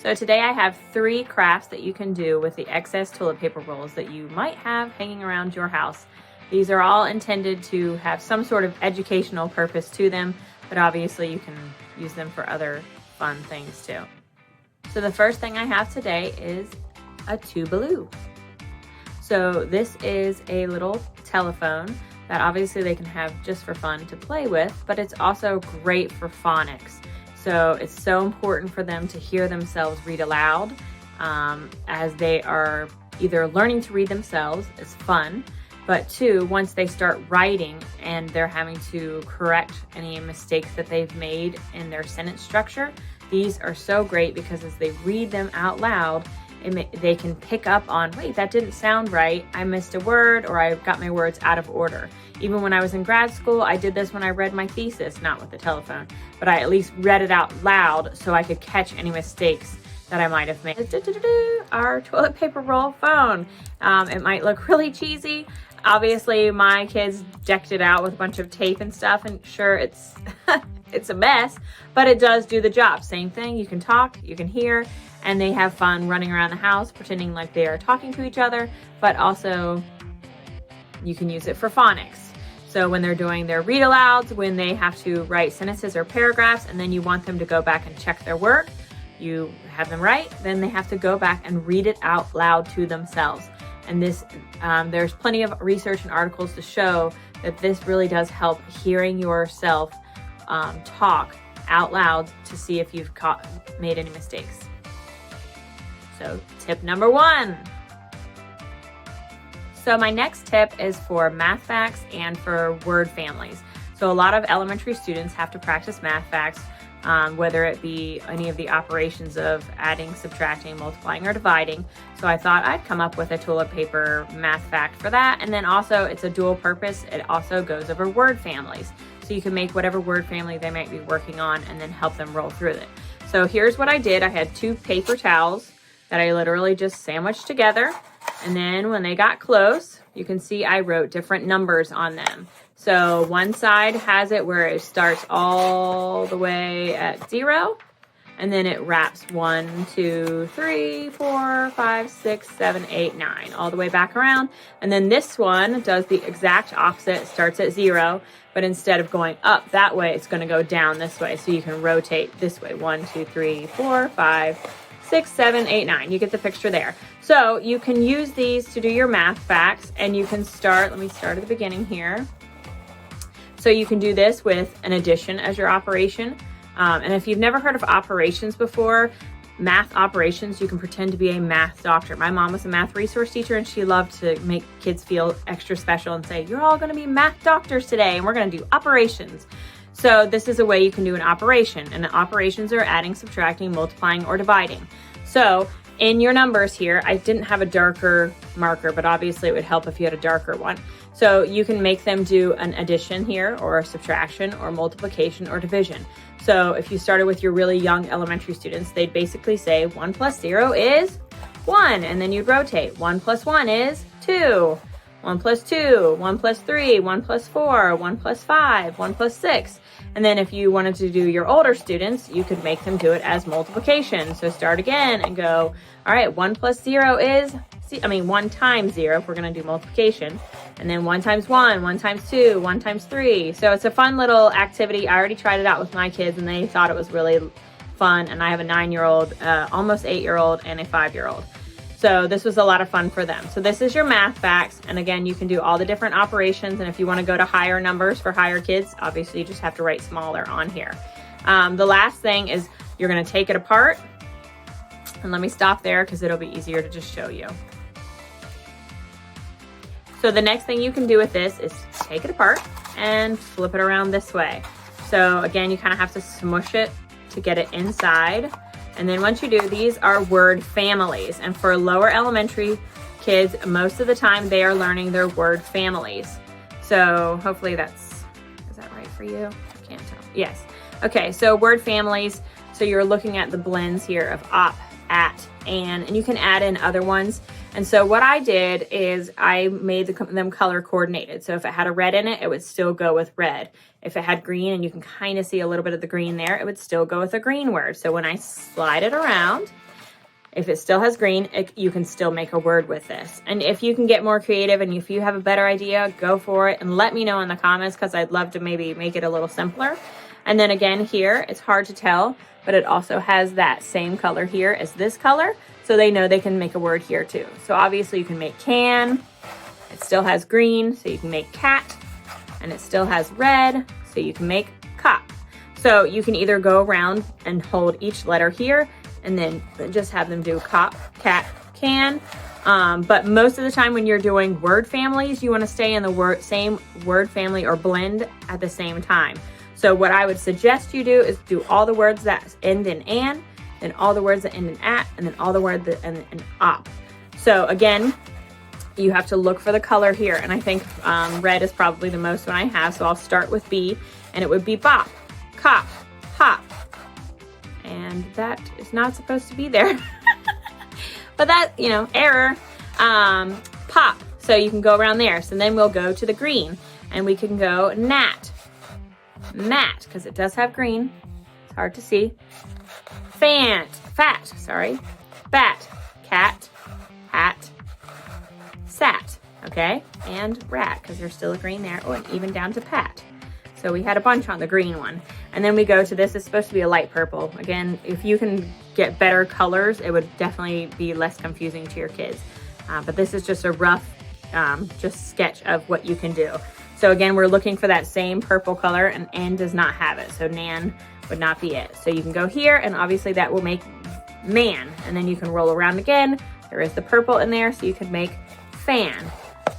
So today I have 3 crafts that you can do with the excess toilet paper rolls that you might have hanging around your house. These are all intended to have some sort of educational purpose to them, but obviously you can use them for other fun things too. So the first thing I have today is a Tubaloo. So this is a little telephone that obviously they can have just for fun to play with, but it's also great for phonics. So it's so important for them to hear themselves read aloud as they are either learning to read themselves, it's fun, but 2, once they start writing and they're having to correct any mistakes that they've made in their sentence structure, these are so great because as they read them out loud, they can pick up on, wait, that didn't sound right. I missed a word, or I got my words out of order. Even when I was in grad school, I did this when I read my thesis, not with the telephone, but I at least read it out loud so I could catch any mistakes that I might have made. Our toilet paper roll phone. It might look really cheesy. Obviously, my kids decked it out with a bunch of tape and stuff, and sure, it's it's a mess, but it does do the job. Same thing, you can talk, you can hear, and they have fun running around the house pretending like they are talking to each other, but also you can use it for phonics. So when they're doing their read alouds, when they have to write sentences or paragraphs, and then you want them to go back and check their work, you have them write, then they have to go back and read it out loud to themselves. And this, there's plenty of research and articles to show that this really does help hearing yourself talk out loud to see if you've made any mistakes. So tip number 1. So my next tip is for math facts and for word families. So a lot of elementary students have to practice math facts, whether it be any of the operations of adding, subtracting, multiplying, or dividing. So I thought I'd come up with a toilet paper math fact for that. And then also it's a dual purpose. It also goes over word families. So you can make whatever word family they might be working on and then help them roll through it. So here's what I did. I had 2 paper towels that I literally just sandwiched together. And then when they got close, you can see I wrote different numbers on them. So one side has it where it starts all the way at 0, and then it wraps 1, 2, 3, 4, 5, 6, 7, 8, 9, all the way back around. And then this one does the exact opposite. It starts at 0, but instead of going up that way, it's going to go down this way. So you can rotate this way. 1, 2, 3, 4, 5, 6, 7, 8, 9. You get the picture there. So you can use these to do your math facts, and you can start, let me start at the beginning here. So you can do this with an addition as your operation. And if you've never heard of operations before, math operations, you can pretend to be a math doctor. My mom was a math resource teacher, and she loved to make kids feel extra special and say, you're all going to be math doctors today, and we're going to do operations. So this is a way you can do an operation, and the operations are adding, subtracting, multiplying, or dividing. So in your numbers here, I didn't have a darker marker, but obviously it would help if you had a darker one. So you can make them do an addition here, or a subtraction, or multiplication, or division. So if you started with your really young elementary students, they'd basically say 1 plus 0 is 1, and then you'd rotate. 1 plus 1 is 2. 1 plus 2, 1 plus 3, 1 plus 4, 1 plus 5, 1 plus 6. And then if you wanted to do your older students, you could make them do it as multiplication. So start again and go, all right, 1 plus 0 is, 1 times 0 if we're going to do multiplication. And then 1 times 1, 1 times 2, 1 times 3. So it's a fun little activity. I already tried it out with my kids, and they thought it was really fun. And I have a 9-year-old, almost 8-year-old, and a 5-year-old. So this was a lot of fun for them. So this is your math facts. And again, you can do all the different operations. And if you want to go to higher numbers for higher kids, obviously you just have to write smaller on here. The last thing is you're going to take it apart. And let me stop there because it'll be easier to just show you. So the next thing you can do with this is take it apart and flip it around this way. So again, you kind of have to smush it to get it inside. And then once you do, these are word families. And for lower elementary kids, most of the time they are learning their word families. So hopefully is that right for you? I can't tell. Yes. Okay, so word families. So you're looking at the blends here of op, at, and you can add in other ones. And so what I did is I made them color coordinated. So if it had a red in it, it would still go with red. If it had green, and you can kind of see a little bit of the green there, it would still go with a green word. So when I slide it around, If it still has green, you can still make a word with this. And if you can get more creative and if you have a better idea, go for it and let me know in the comments, because I'd love to maybe make it a little simpler. And then again here, it's hard to tell, but it also has that same color here as this color, so they know they can make a word here too. So obviously you can make can, it still has green, so you can make cat, and it still has red, so you can make cop. So you can either go around and hold each letter here and then just have them do cop, cat, can. But most of the time when you're doing word families, you want to stay in the same word family or blend at the same time. So what I would suggest you do is do all the words that end in an, then all the words that end in at, and then all the words that end in op. So again, you have to look for the color here. And I think red is probably the most one I have. So I'll start with B, and it would be bop, cop, hop. And that is not supposed to be there. But that, you know, error, pop. So you can go around there. So then we'll go to the green, and we can go gnat, mat, because it does have green. It's hard to see. Fat, bat, cat, hat, sat, okay? And rat, because there's still a green there. Oh, and even down to pat. So we had a bunch on the green one. And then we go to this, it's supposed to be a light purple. Again, if you can get better colors, it would definitely be less confusing to your kids. But this is just a rough just sketch of what you can do. So again, we're looking for that same purple color, and N does not have it. So Nan would not be it. So you can go here, and obviously that will make man. And then you can roll around again. There is the purple in there, so you could make fan.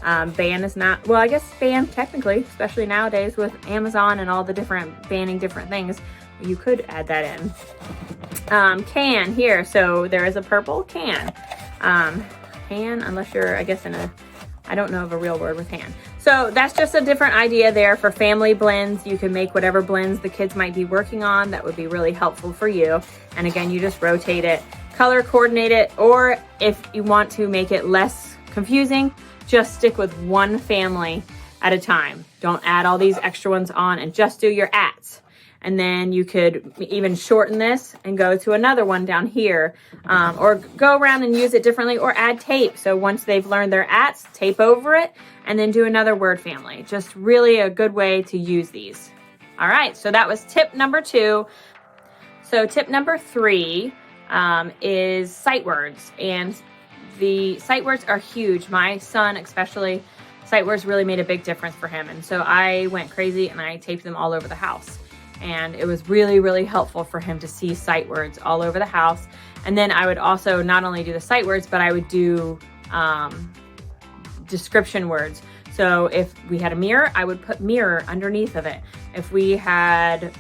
Ban is not, well, I guess ban technically, especially nowadays with Amazon and all the different banning different things, you could add that in. Can here, so there is a purple can. Can, unless you're, I guess, in a, I don't know of a real word with hand. So that's just a different idea there for family blends. You can make whatever blends the kids might be working on. That would be really helpful for you. And again, you just rotate it, color coordinate it, or if you want to make it less confusing, just stick with one family at a time. Don't add all these extra ones on, and just do your ats. And then you could even shorten this and go to another one down here, or go around and use it differently, or add tape. So once they've learned their ats, tape over it and then do another word family. Just really a good way to use these. All right, so that was tip number 2. So tip number 3 is sight words. And the sight words are huge. My son especially, sight words really made a big difference for him. And so I went crazy and I taped them all over the house. And it was really, really helpful for him to see sight words all over the house. And then I would also not only do the sight words, but I would do description words. So if we had a mirror, I would put mirror underneath of it. If we had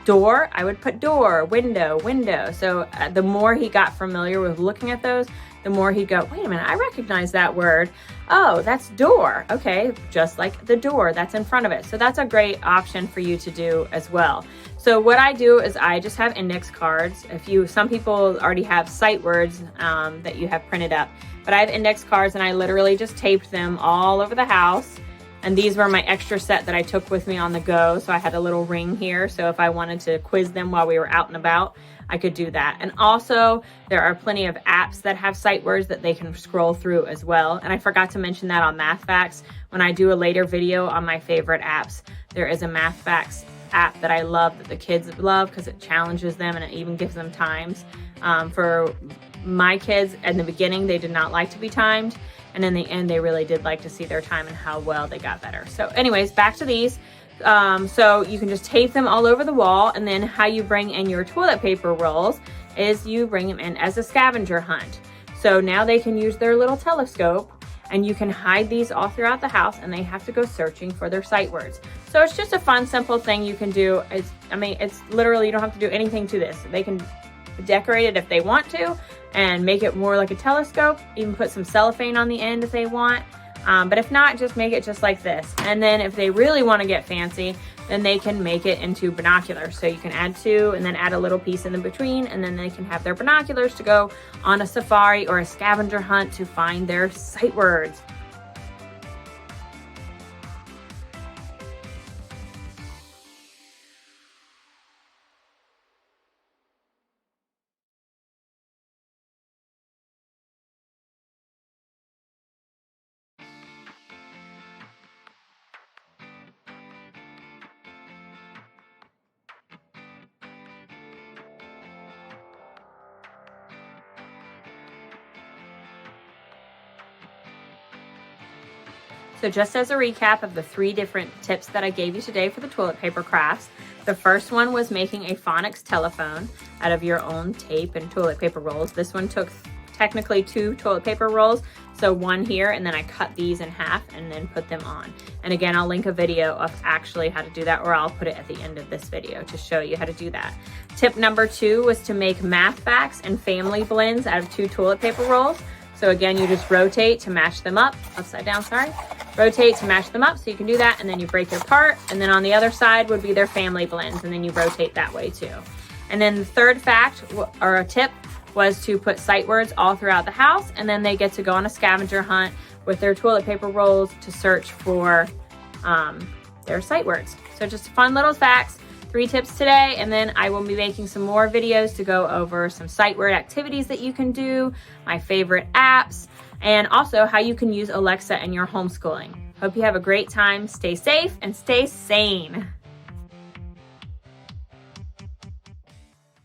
door, I would put door, window, window. So the more he got familiar with looking at those, the more he'd go, wait a minute, I recognize that word. Oh, that's door. Okay, just like the door that's in front of it. So that's a great option for you to do as well. So what I do is I just have index cards. Some people already have sight words that you have printed up, but I have index cards and I literally just taped them all over the house. And these were my extra set that I took with me on the go. So I had a little ring here. So if I wanted to quiz them while we were out and about, I could do that. And also there are plenty of apps that have sight words that they can scroll through as well. And I forgot to mention that on Math Facts. When I do a later video on my favorite apps, there is a Math Facts app that I love, that the kids love, because it challenges them and it even gives them times. For my kids in the beginning, they did not like to be timed. And in the end, they really did like to see their time and how well they got better. So anyways, back to these. So you can just tape them all over the wall. And then how you bring in your toilet paper rolls is you bring them in as a scavenger hunt. So now they can use their little telescope and you can hide these all throughout the house and they have to go searching for their sight words. So it's just a fun, simple thing you can do. It's literally, you don't have to do anything to this. They can decorate it if they want to and make it more like a telescope. Even put some cellophane on the end if they want. But if not, just make it just like this. And then if they really want to get fancy, then they can make it into binoculars. So you can add 2 and then add a little piece in the between, and then they can have their binoculars to go on a safari or a scavenger hunt to find their sight words. So just as a recap of the 3 different tips that I gave you today for the toilet paper crafts, the first one was making a phonics telephone out of your own tape and toilet paper rolls. This one took technically 2 toilet paper rolls, so 1 here, and then I cut these in half and then put them on. And again, I'll link a video of actually how to do that, or I'll put it at the end of this video to show you how to do that. Tip number 2 was to make math facts and family blends out of 2 toilet paper rolls. So again, you just rotate to match them up, upside down, sorry. Rotate to match them up, so you can do that, and then you break it apart, and then on the other side would be their family blends, and then you rotate that way too. And then the third fact, or a tip, was to put sight words all throughout the house, and then they get to go on a scavenger hunt with their toilet paper rolls to search for their sight words. So just fun little facts, 3 tips today, and then I will be making some more videos to go over some sight word activities that you can do, my favorite apps, and also how you can use Alexa in your homeschooling. Hope you have a great time, stay safe, and stay sane.